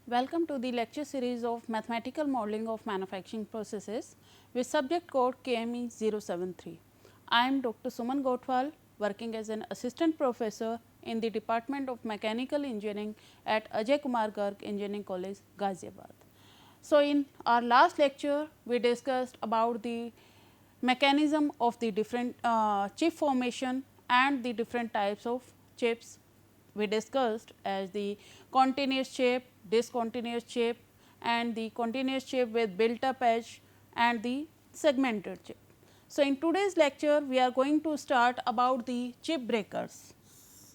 Welcome to the lecture series of Mathematical Modeling of Manufacturing Processes with subject code KME 073. I am Dr. Suman Gotwal, working as an assistant professor in the Department of Mechanical Engineering at Ajay Kumar Garg Engineering College, Ghaziabad. So, in our last lecture, we discussed about the mechanism of the different chip formation and the different types of chips we discussed as the continuous chip, discontinuous chip and the continuous chip with built up edge and the segmented chip. So, in today's lecture we are going to start about the chip breakers.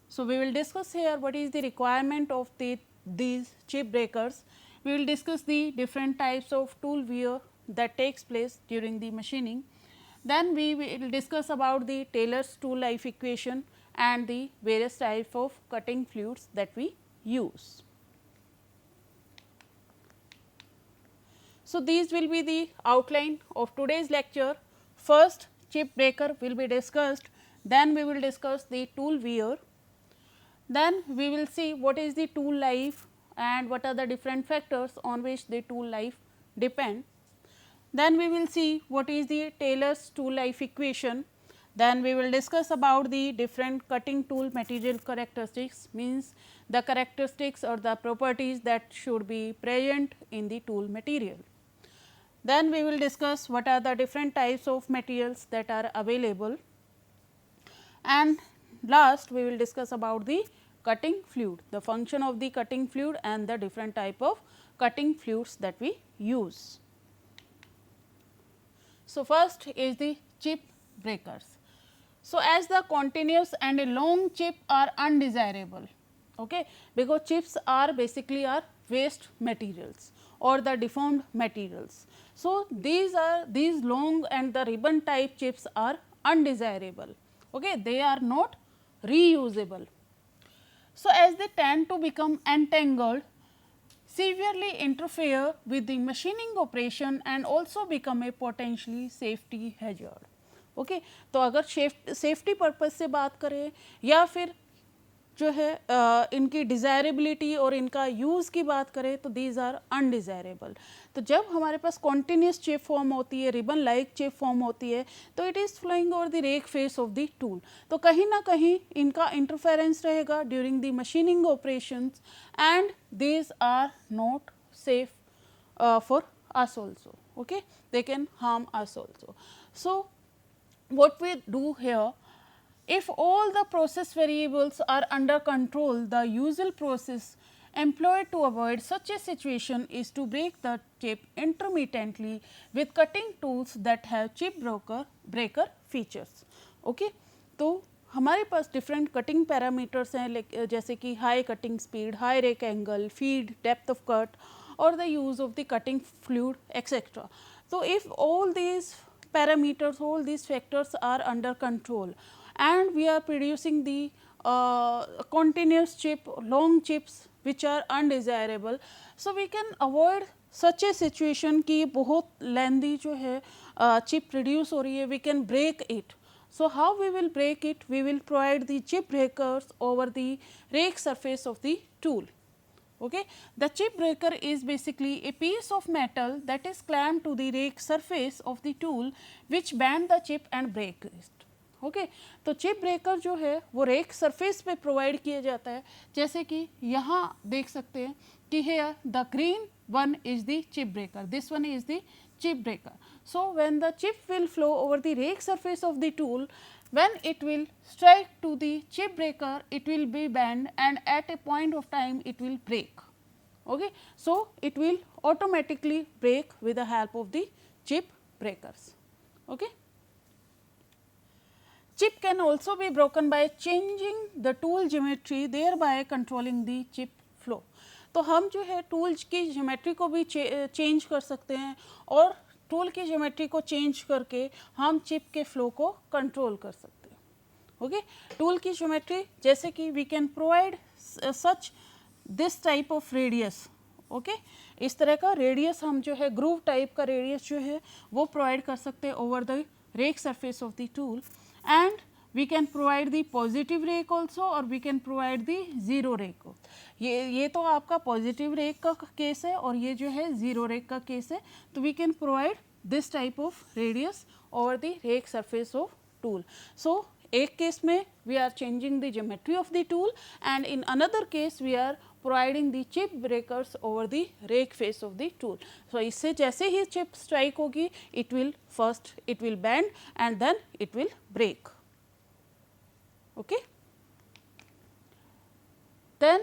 So, we will discuss here what is the requirement of these chip breakers. We will discuss the different types of tool wear that takes place during the machining. Then we will discuss about the Taylor's tool life equation and the various types of cutting fluids that we use. So, these will be the outline of today's lecture. First, chip breaker will be discussed, then we will discuss the tool wear, then we will see what is the tool life and what are the different factors on which the tool life depend. Then we will see what is the Taylor's tool life equation. Then we will discuss about the different cutting tool material characteristics, means the characteristics or the properties that should be present in the tool material. Then we will discuss what are the different types of materials that are available, and last we will discuss about the cutting fluid, the function of the cutting fluid and the different type of cutting fluids that we use. So, first is the chip breakers. So, as the continuous and a long chip are undesirable, okay, because chips are basically waste materials or the deformed materials. So, these long and the ribbon type chips are undesirable, okay, they are not reusable. So, as they tend to become entangled, severely interfere with the machining operation and also become a potentially safety hazard. Okay तो अगर safety purpose से बात करें या फिर जो है इनकी डिज़ायरेबिलिटी और इनका यूज़ की बात करें तो दीज आर अनडिज़ायरेबल. तो जब हमारे पास कॉन्टिन्यूस चिप फॉर्म होती है, रिबन लाइक चिप फॉर्म होती है, तो it is flowing over the rake face of the tool. तो कहीं ना कहीं इनका इंटरफेरेंस रहेगा during the machining operations and these are not safe for us also, okay, they can harm us also. So, what we do here, if all the process variables are under control, the usual process employed to avoid such a situation is to break the chip intermittently with cutting tools that have chip breaker features. Okay. तो हमारे पास different cutting parameters हैं जैसे कि high cutting speed, high rake angle, feed, depth of cut or the use of the cutting fluid etc. So, if all these parameters, all these factors are under control and we are producing the continuous chip, long chips which are undesirable, so we can avoid such a situation कि बहुत lengthy जो है chip produce हो रही है, we can break it. So, how we will break it? We will provide the chip breakers over the rake surface of the tool. Okay. The chip breaker is basically a piece of metal that is clamped to the rake surface of the tool which bend the chip and break it. Okay. तो chip breaker जो है वो rake surface पे provide किया जाता है, जैसे कि यहाँ देख सकते हैं कि here the green one is the chip breaker, this one is the chip breaker. So, when the chip will flow over the rake surface of the tool, when it will strike to the chip breaker, it will be bent and at a point of time it will break. Okay. So, it will automatically break with the help of the chip breakers. Okay. Chip can also be broken by changing the tool geometry, thereby controlling the chip flow. तो हम जो है tools की geometry को भी change कर सकते हैं और टूल की ज्योमेट्री को चेंज करके हम चिप के फ्लो को कंट्रोल कर सकते हैं. ओके. टूल की ज्योमेट्री जैसे कि we can provide such this type of radius. Okay. इस तरह का रेडियस हम जो है ग्रूव टाइप का रेडियस जो है वो प्रोवाइड कर सकते हैं over the rake surface of the tool, and we can provide the positive rake also or we can provide the zero rake. ये तो आपका positive rake का केस है और ये जो है zero rake का केस है. तो we can provide this type of radius over the rake surface of tool. So एक केस में we are changing the geometry of the tool and in another case we are providing the chip breakers over the rake face of the tool. So इससे जैसे ही chip strike होगी it will bend and then it will break. Okay. Then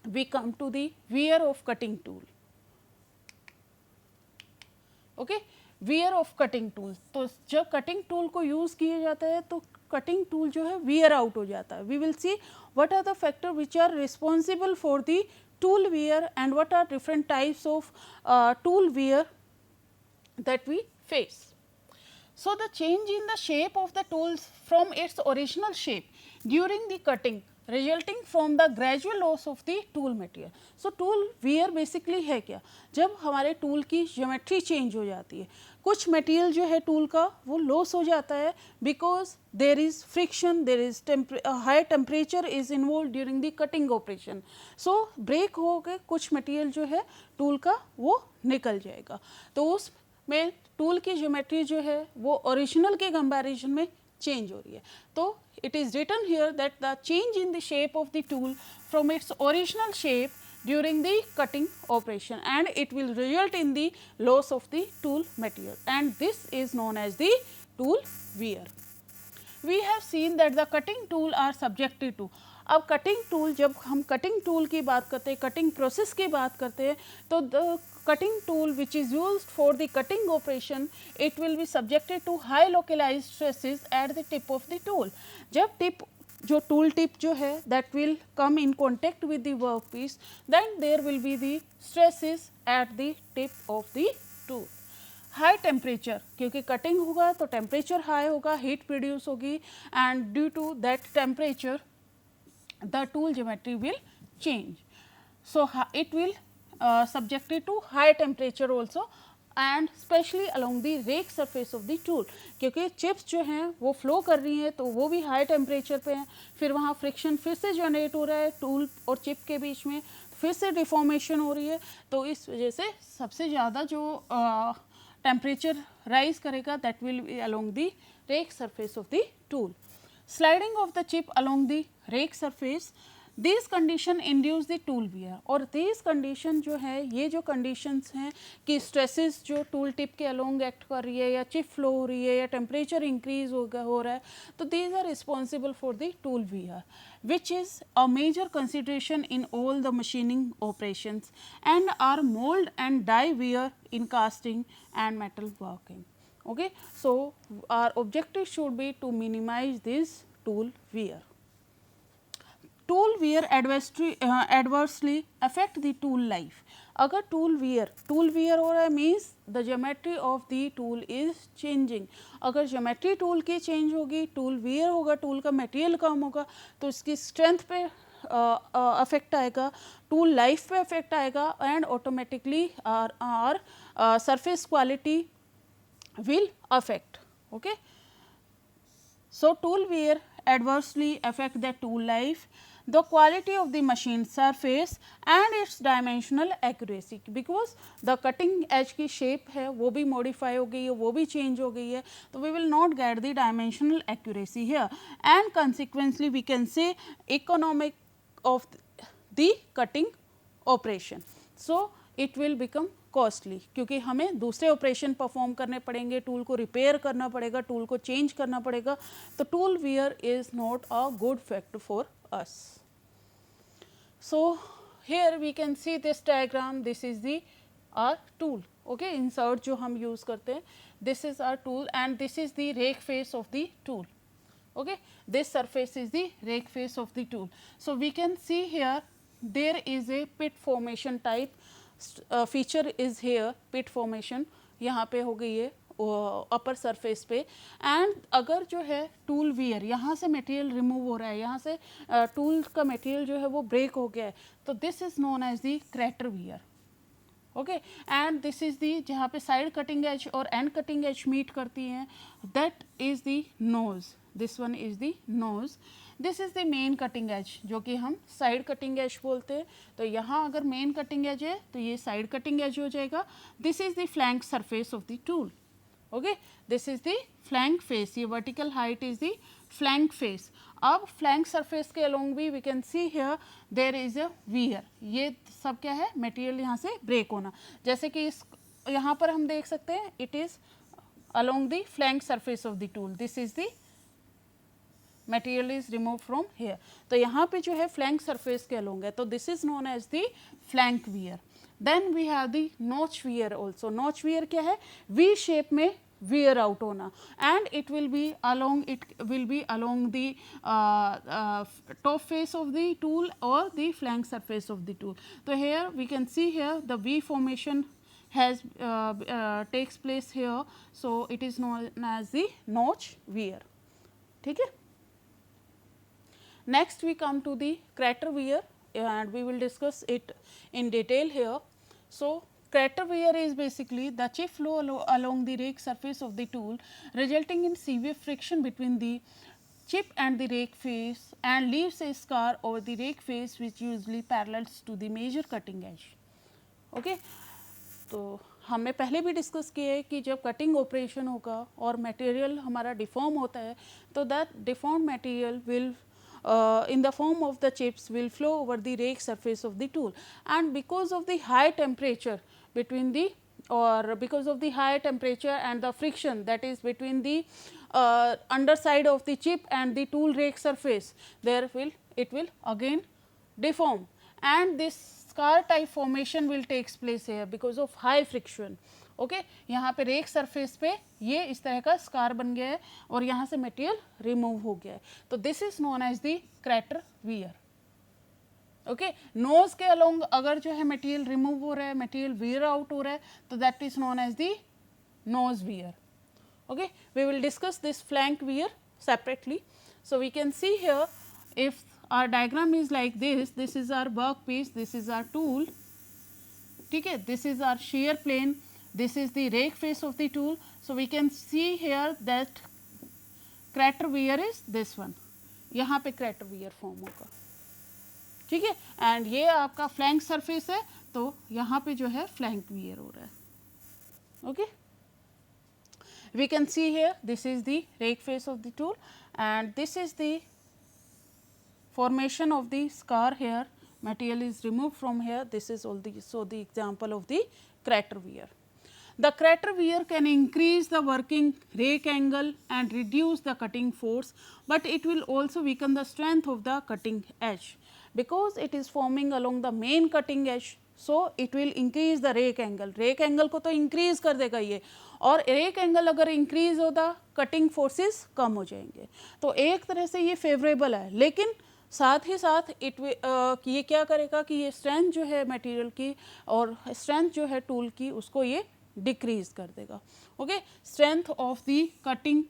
we come to the wear of cutting tool. Okay. wear of cutting tool. तो जब cutting tool को use किया जाता है तो cutting tool जो है wear out हो जाता है. We will see what are the factors which are responsible for the tool wear and what are different types of tool wear that we face. So the change in the shape of the tools from its original shape during the cutting resulting from the gradual loss of the tool material. So tool wear basically है क्या, जब हमारे tool की geometry change हो जाती है, कुछ material जो है टूल का वो लॉस हो जाता है because there is friction, there is high temperature is involve during the cutting operation. So break हो गए कुछ मटेरियल जो है टूल का वो निकल जाएगा. तो उसमें टूल की ज्योमेट्री जो है वो ओरिजिनल के कंपैरिजन में चेंज हो रही है. तो it is written here that the change in the shape of the tool from its original shape during the cutting operation and it will result in the loss of the tool material and this is known as the tool wear. We have seen that the cutting tool are subjected to. अब cutting tool, जब हम cutting tool की बात करते हैं, cutting process की बात करते हैं, तो the cutting tool which is used for the cutting operation it will be subjected to high localized stresses at the tip of the tool. जब टिप जो टूल टिप जो है that will come in contact with the work piece then there will be the stresses at the tip of the tool. High temperature, क्योंकि cutting होगा तो temperature high होगा, heat produce होगी and due to that temperature the tool geometry will change. So it will subjected to high temperature also and especially along the rake surface of the tool. क्योंकि chips जो हैं वो flow कर रही हैं तो वो भी हाई टेम्परेचर पे हैं, फिर वहाँ फ्रिक्शन फिर से जनरेट हो रहा है टूल और चिप के बीच में, फिर से डिफॉर्मेशन हो रही है. तो इस वजह से सबसे ज़्यादा जो टेम्परेचर राइज करेगा that will be along the rake surface of the tool. Sliding of the chip along the rake surface, these condition induce the tool wear. और these condition जो है, ये जो conditions हैं कि stresses जो tool tip के along act कर रही है या chip flow हो रही है या temperature increase हो रहा है, तो these are responsible for the tool wear, which is a major consideration in all the machining operations and are mold and die wear in casting and metal working. Okay, so our objective should be to minimize this tool wear. Tool wear adversely affect the tool life. अगर tool wear हो रहा है means the geometry of the tool is changing. अगर geometry tool की change होगी, tool wear होगा, tool का material कम होगा, तो इसकी strength पे अफेक्ट आएगा, टूल लाइफ पे अफेक्ट आएगा and automatically our surface quality will affect. Okay. So tool wear adversely affect the tool life, the quality of the machine surface and its dimensional accuracy, because the cutting edge की shape है वो भी modify हो गई है, वो भी change हो गई है, तो we will not get the dimensional accuracy here and consequently we can say economic of the cutting operation. So it will become costly, क्योंकि हमें दूसरे ऑपरेशन परफॉर्म करने पड़ेंगे, टूल को रिपेयर करना पड़ेगा, टूल को चेंज करना पड़ेगा, तो tool wear is not a good factor for us. So here we can see this diagram, this is the our tool. Okay, insert जो हम यूज़ करते हैं, this is our tool and this is the rake face of the tool. Okay, this surface is the rake face of the tool. So we can see here there is a pit formation type. Feature is here, pit formation यहाँ पे हो गई है upper surface पे. And अगर जो है tool wear, यहाँ से मटेरियल रिमूव हो रहा है, यहाँ से टूल का मटेरियल जो है वो ब्रेक हो गया है, तो this is known as the crater wear. Okay, and this is the जहाँ पे साइड कटिंग एज और एंड कटिंग एज मीट करती हैं, that is the nose. This one is the nose, this is the main cutting edge जो कि हम side cutting as बोलते हैं। तो यहाँ अगर मेन कटिंग एज है तो ये साइड कटिंग एज हो जाएगा। This is the flank surface of the tool, okay, this is the flank face, ये vertical height is the flank face. अब फ्लैंक सरफेस के अलोंग भी we can see here there is a wear, ये सब क्या है, material यहाँ से ब्रेक होना। जैसे कि इस यहाँ पर हम देख सकते हैं it is along the flank surface of the tool, this is the material is removed from here। तो यहाँ पे जो है flank surface के along है, तो this is known as the flank wear। Then we have the notch wear also। notch wear क्या है, V shape में wear out होना, and it will be along the top face of the tool or the flank surface of the tool। तो here we can see here the V formation has takes place here, so it is known as the notch wear, ठीक है। Next we come to the crater wear and we will discuss it in detail here। So crater wear is basically the chip flow along the rake surface of the tool resulting in severe friction between the chip and the rake face and leaves a scar over the rake face which usually parallels to the major cutting edge, okay। तो हमने पहले भी discuss किया है कि जब cutting operation होगा और मटेरियल हमारा डिफॉर्म होता है तो that deform material will in the form of the chips will flow over the rake surface of the tool, and because of the high temperature between the because of the high temperature and the friction that is between the underside of the chip and the tool rake surface, it will again deform, and this scar type formation will takes place here because of high friction, okay यहाँ पे rake surface पे ये इस तरह का scar बन गया है और यहाँ से मटेरियल रिमूव हो गया है, तो this is known as the crater wear, okay. Nose के अलोंग अगर जो है मटेरियल रिमूव हो रहा है, मटेरियल वियर आउट हो रहा है, तो that is known as the nose wear, okay. We will discuss this flank wear separately. So we can see here if our diagram is like this is our work piece, this is our tool, ठीक है, this is our shear plane, this is the rake face of the tool, so we can see here that crater wear is this one, यहाँ पे crater wear form होगा, ठीक है, and ये आपका flank surface है तो यहाँ पे जो है flank wear हो रहा है, okay। We can see here this is the rake face of the tool and this is the formation of the scar here, material is removed from here, this is also the example of the crater wear। The crater wear can increase the working rake angle and reduce the cutting force, but it will also weaken the strength of the cutting edge because it is forming along the main cutting edge, so it will increase the rake angle। rake angle को तो increase कर देगा ये, और rake angle अगर increase होता cutting forces कम हो जाएंगे, तो एक तरह से ये favorable है, लेकिन साथ ही साथ ये क्या करेगा कि ये स्ट्रेंथ जो है मटेरियल की और स्ट्रेंथ जो है टूल की उसको ये डिक्रीज कर देगा, okay. Strength of the cutting,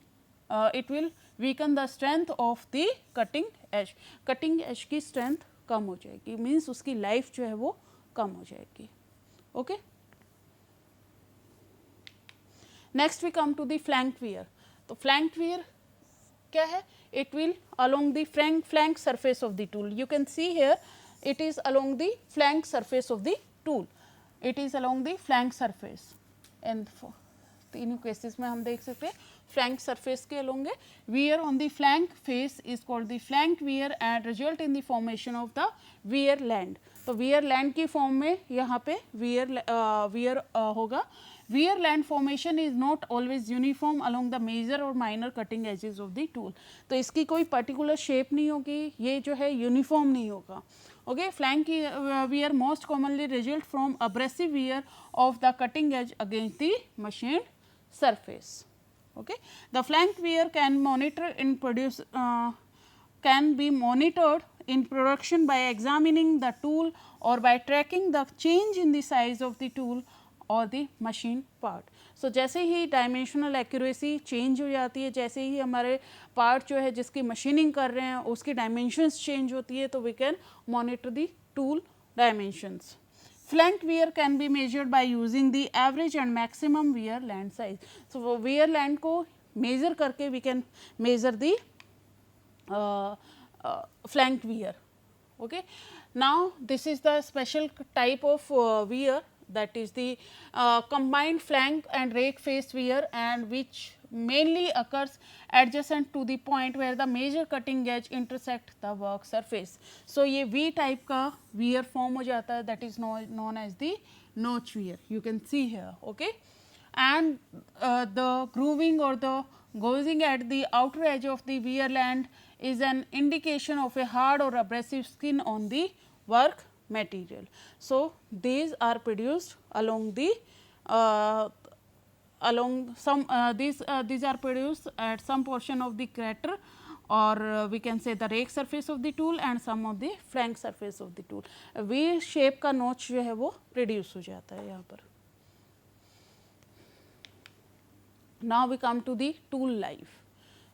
it will weaken the strength of the cutting edge, cutting edge की स्ट्रेंथ कम हो जाएगी, मीन्स उसकी लाइफ जो है वो कम हो जाएगी, okay. Next we come to the flank wear. तो फ्लैंक वियर क्या है, it will along the flank surface of the tool, you can see here it is along the flank surface of the tool, it is along the flank surface, and तीनों cases में हम देख सकते हैं flank surface के along है। wear on the flank face is called the flank wear and result in the formation of the wear land। तो wear land की फॉर्म में यहाँ पे wear होगा। wear land formation is not always uniform along the major or minor cutting edges of the tool। तो इसकी कोई particular shape नहीं होगी, ये जो है uniform नहीं होगा, okay। flank wear most commonly result from abrasive wear of the cutting edge against the machined surface, okay। the flank wear can be monitored in production by examining the tool or by tracking the change in the size of the tool और दी machine part. सो जैसे ही dimensional accuracy change हो जाती है, जैसे ही हमारे part जो है जिसकी मशीनिंग कर रहे हैं उसकी डायमेंशंस चेंज होती है, तो we can monitor the tool dimensions. Flank wear can be measured by using the average and maximum wear land size. So वो वियर लैंड को मेजर करके we can measure the uh, flank wear. Okay. Now, this is the special type of wear, that is the combined flank and rake face wear, and which mainly occurs adjacent to the point where the major cutting edge intersect the work surface. So, ये V type का wear form हो जाता है, that is known as the notch wear, you can see here. Okay. And the grooving or the gauzing at the outer edge of the wear land is an indication of a hard or abrasive skin on the work material. So, these are produced along the along some these are produced at some portion of the crater, or we can say the rake surface of the tool and some of the flank surface of the tool. V shape का notch जो है वो reduce हो जाता है यहाँ पर. Now, we come to the tool life.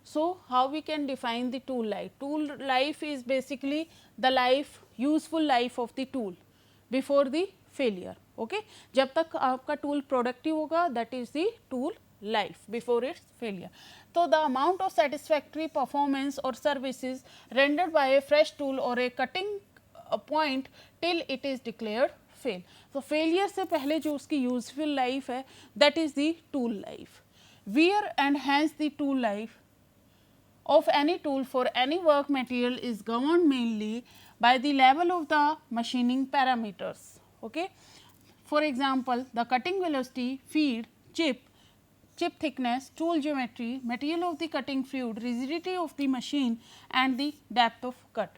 So, how we can define the tool life? Tool life is basically the life, useful life of the tool before the failure. Okay? जब तक आपका tool productive होगा, that is the tool life before its failure. So, the amount of satisfactory performance or services rendered by a fresh tool or a cutting point till it is declared fail. So, failure से पहले जो उसकी useful life है, that is the tool life. Wear and hence the tool life of any tool for any work material is governed mainly by the level of the machining parameters. Okay. For example, the cutting velocity, feed, chip thickness, tool geometry, material of the cutting fluid, rigidity of the machine and the depth of cut.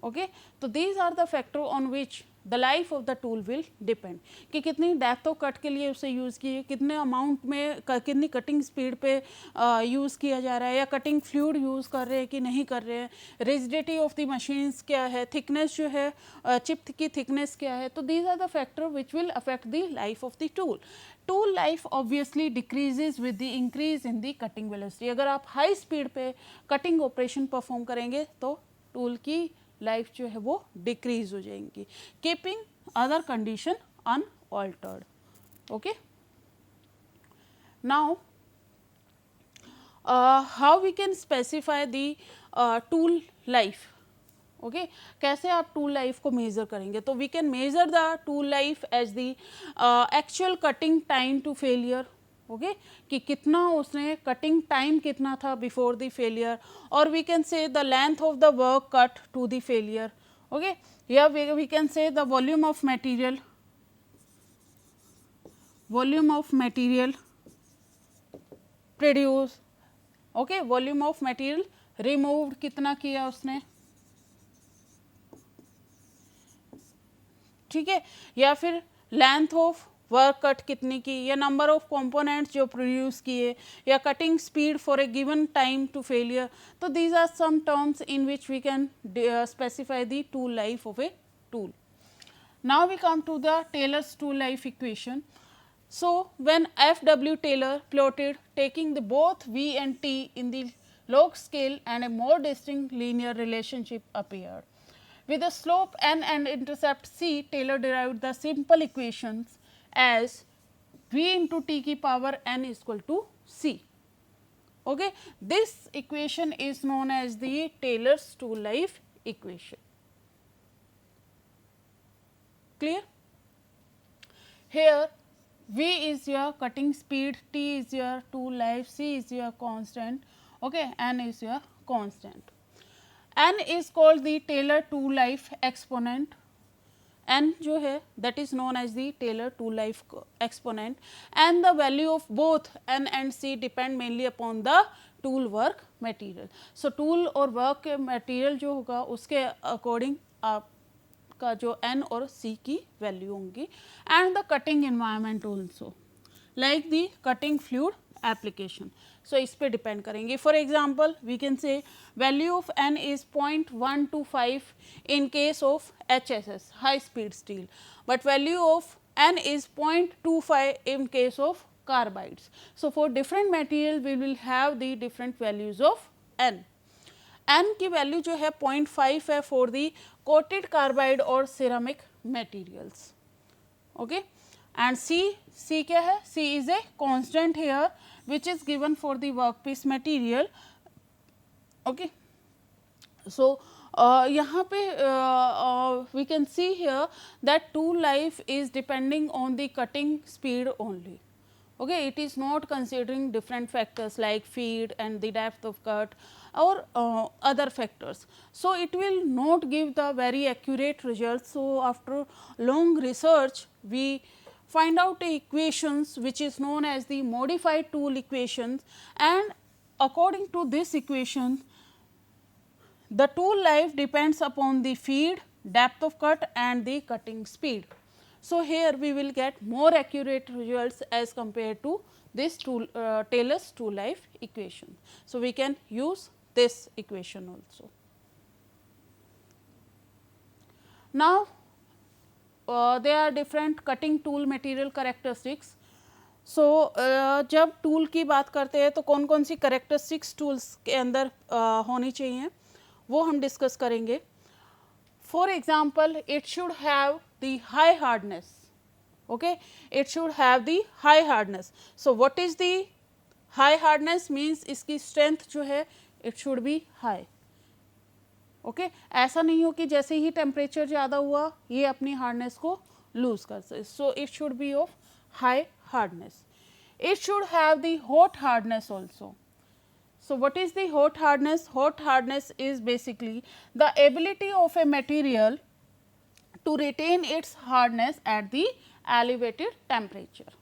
Okay. So, these are the factor on which the life of the tool will depend कि कितनी depth of cut के लिए उसे use किए, कितने amount में कितनी cutting speed पे यूज़ किया जा रहा है, या कटिंग फ्लूइड यूज़ कर रहे हैं कि नहीं कर रहे हैं, रिजिडिटी ऑफ द मशीन्स क्या है, थिकनेस जो है चिप की थिकनेस क्या है. तो these are the factor which will affect the life of the tool. Tool life obviously decreases with the increase in the cutting velocity. अगर आप हाई स्पीड पे कटिंग ऑपरेशन परफॉर्म करेंगे तो टूल की लाइफ जो है वो डिक्रीज हो जाएंगी. Keeping other condition unaltered. Okay. Now how we can specify the tool life. Okay. कैसे आप टूल लाइफ को मेजर करेंगे? तो we can measure the tool life as the actual cutting time to failure. Okay. कि कितना उसने cutting time कितना था बिफोर द फेलियर, और we can say the length of the work cut to the failure. Okay. या we can say the volume of material produce. Okay. Volume of material removed कितना किया उसने. ठीक है. या फिर लेंथ ऑफ वर्क कट कितनी की, या नंबर ऑफ कंपोनेंट्स जो प्रोड्यूस किए, या cutting speed for a given time to failure. तो these are some terms in which we can specify the tool life of a tool. Now we come to the Taylor's tool life equation. So, when F. W. Taylor plotted taking the both V and T in the log scale, and a more distinct linear relationship appeared. With the slope n and intercept c, Taylor derived the simple equations as V into T की power n is equal to c. Okay. This equation is known as the Taylor's tool life equation. Clear? Here V is your cutting speed, T is your tool life, C is your constant, okay, N is your constant. N is called the Taylor tool life exponent. N जो है that is known as the Taylor tool life exponent, and the value of both N and C depend mainly upon the tool work material. So, tool और work material जो होगा उसके according आप का जो N और C की value होंगी, and the cutting environment also like the cutting fluid application. So इस पे डिपेंड करेंगे. For example we can say value of N is 0.125 in case of HSS high speed steel, but value of N is 0.25 in case of carbides. So for different material we will have the different values of N. N की value जो है 0.5 है for the coated carbide और ceramic materials. Okay. And C क्या है? C is a constant here which is given for the workpiece material. Okay. So, यहाँ पे we can see here that tool life is depending on the cutting speed only. Okay, it is not considering different factors like feed and the depth of cut or other factors. So, it will not give the very accurate results. So, after long research we find out a equations which is known as the modified tool equations, and according to this equation the tool life depends upon the feed, depth of cut and the cutting speed. So, here we will get more accurate results as compared to this tool Taylor's tool life equation. So, we can use this equation also. Now, there are different cutting tool material characteristics. सो जब tool की बात करते हैं तो कौन कौन सी characteristics tools के अंदर होनी चाहिए वो हम डिस्कस करेंगे. For example it should have the high hardness. Okay, it should have the high hardness. So what is the high hardness means इसकी स्ट्रेंथ जो है it should be high. Okay, ऐसा नहीं हो कि जैसे ही टेम्परेचर ज़्यादा हुआ ये अपनी हार्डनेस को लूज कर सके. So it should be of high hardness. It should have the hot hardness also. So, what is the hot hardness? Hot hardness is basically the ability of a material to retain its hardness at the elevated temperature.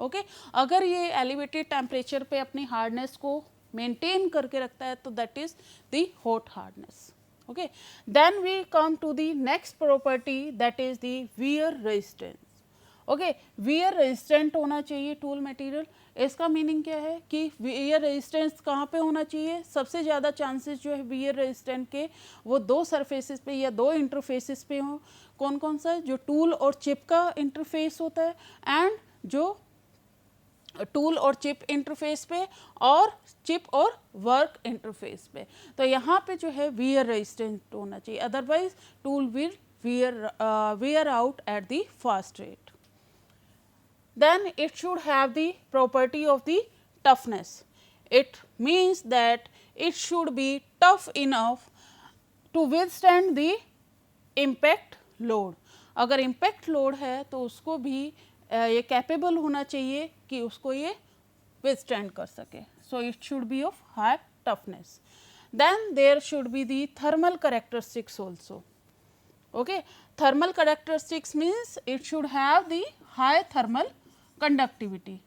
Okay? अगर ये elevated temperature पे अपनी hardness को maintain करके रखता है तो that is the hot hardness. Okay? Then we come to the next property, that is the wear resistance. Okay, wear resistant होना चाहिए टूल मटेरियल. इसका मीनिंग क्या है कि वियर रेजिस्टेंस कहाँ पे होना चाहिए. सबसे ज़्यादा चांसेस जो है वियर रेजिस्टेंट के वो दो सरफेसेस पे या दो इंटरफेसेस पे हों. कौन कौन सा? जो टूल और चिप का इंटरफेस होता है एंड जो टूल और चिप इंटरफेस पे और चिप और वर्क इंटरफेस पे. तो यहाँ पे जो है वियर रेजिस्टेंट होना चाहिए, otherwise tool will wear out at the fast rate. Then it should have the property of the toughness. It means that it should be tough enough to withstand the impact load. अगर impact load है तो उसको भी ये capable होना चाहिए कि उसको ये withstand कर सके. So, it should be of high toughness. Then there should be the thermal characteristics also. Okay, thermal characteristics means it should have the high thermal conductivity.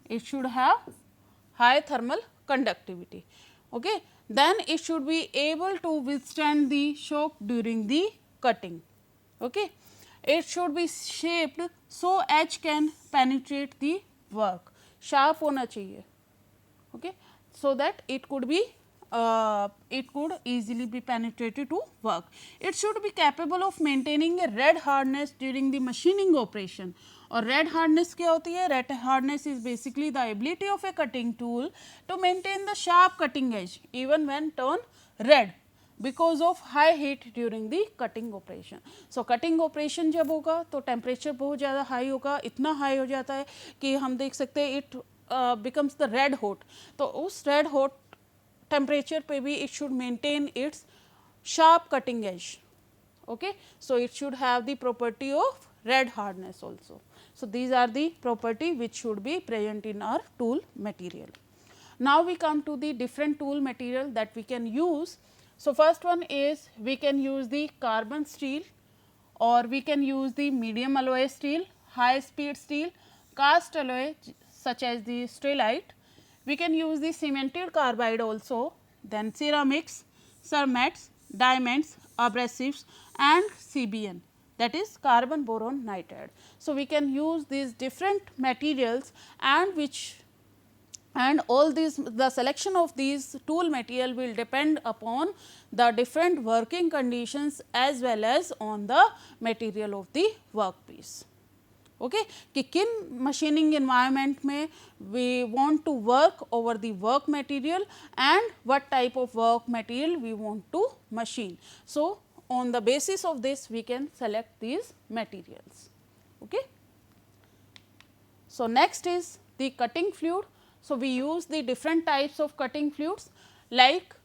It should have high thermal conductivity. Okay, then it should be able to withstand the shock during the cutting. Okay, it should be shaped so edge can penetrate the work. Sharp होना चाहिए. Okay, so that it could be it could easily be penetrated to work. It should be capable of maintaining a red hardness during the machining operation. और red hardness क्या होती है? Red hardness is basically the ability of a cutting tool to maintain the sharp cutting edge even when turned red because of high heat during the cutting operation. So, cutting operation जब होगा तो temperature बहुत ज़्यादा high होगा, इतना high हो जाता है कि हम देख सकते हैं it becomes the red hot. तो उस red hot temperature पे भी it should maintain its sharp cutting edge. Okay, so it should have the property of red hardness also. So, these are the property which should be present in our tool material. Now, we come to the different tool material that we can use. So, first one is we can use the carbon steel or we can use the medium alloy steel, high speed steel, cast alloy such as the stellite. We can use the cemented carbide also, then ceramics, cermets, diamonds, abrasives and CBN, that is carbon boron nitride. So, we can use these different materials and all these, the selection of these tool material will depend upon the different working conditions as well as on the material of the workpiece. Okay, कि किन machining environment में we want to work over the work material and what type of work material we want to machine. So on the basis of this we can select these materials. Okay. So, next is the cutting fluid. So, we use the different types of cutting fluids like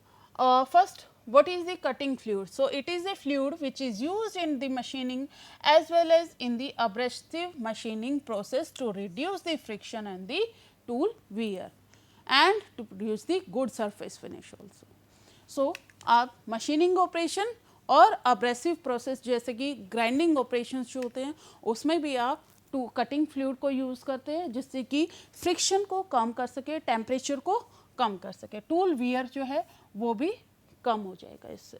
first, what is the cutting fluid? So, it is a fluid which is used in the machining as well as in the abrasive machining process to reduce the friction and the tool wear and to produce the good surface finish also. So, आप machining operation और abrasive process जैसे कि grinding operations जो होते हैं उसमें भी आप टू कटिंग फ्लूइड को यूज़ करते हैं जिससे कि फ्रिक्शन को कम कर सके, टेम्परेचर को कम कर सके, टूल वियर जो है वो भी कम हो जाएगा इससे.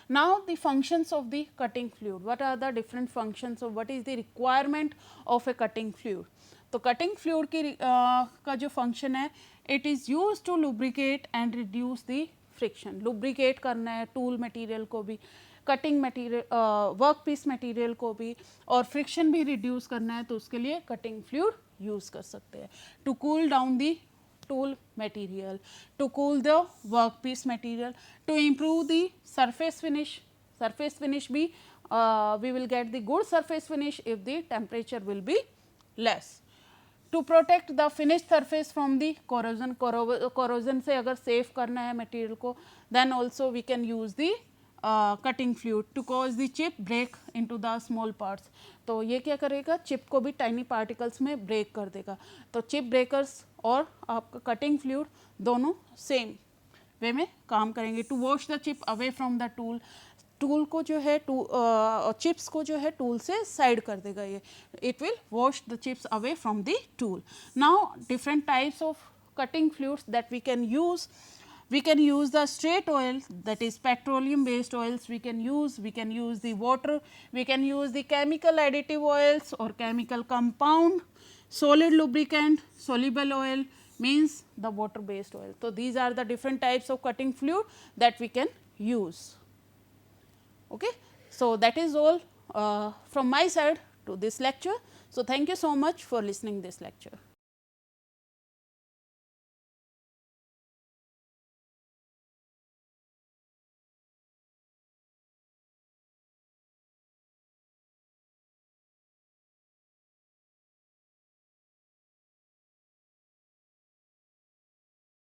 Now the functions of the cutting fluid. What are the different functions of what is the requirement of a cutting fluid? तो कटिंग फ्लूइड की का जो फंक्शन है, it is use to lubricate and reduce the friction. Lubricate करना है tool material को भी, cutting material work piece material को भी, और फ्रिक्शन भी रिड्यूस करना है तो उसके लिए कटिंग फ्लूइड यूज़ कर सकते हैं. To cool down the tool material, to cool the workpiece material, to improve the surface finish. Surface finish be we will get the good surface finish if the temperature will be less. To protect the finished surface from the corrosion. Corrosion से अगर save करना है material को, then also we can use the cutting fluid to cause the chip break into the small parts. तो ये क्या करेगा, chip को भी टाइनी पार्टिकल्स में ब्रेक कर देगा. तो चिप ब्रेकर्स और आपका कटिंग फ्लूइड दोनों सेम वे में काम करेंगे. To wash the chip away from the tool. Tool को जो है चिप्स को जो है टूल से साइड कर देगा ये. It will wash the chips away from the tool. Now different types of cutting fluids that we can use. We can use the straight oil, that is petroleum based oils we can use the water, we can use the chemical additive oils or chemical compound, solid lubricant, soluble oil means the water based oil. So, these are the different types of cutting fluid that we can use. Okay. So, that is all from my side to this lecture. So, thank you so much for listening this lecture.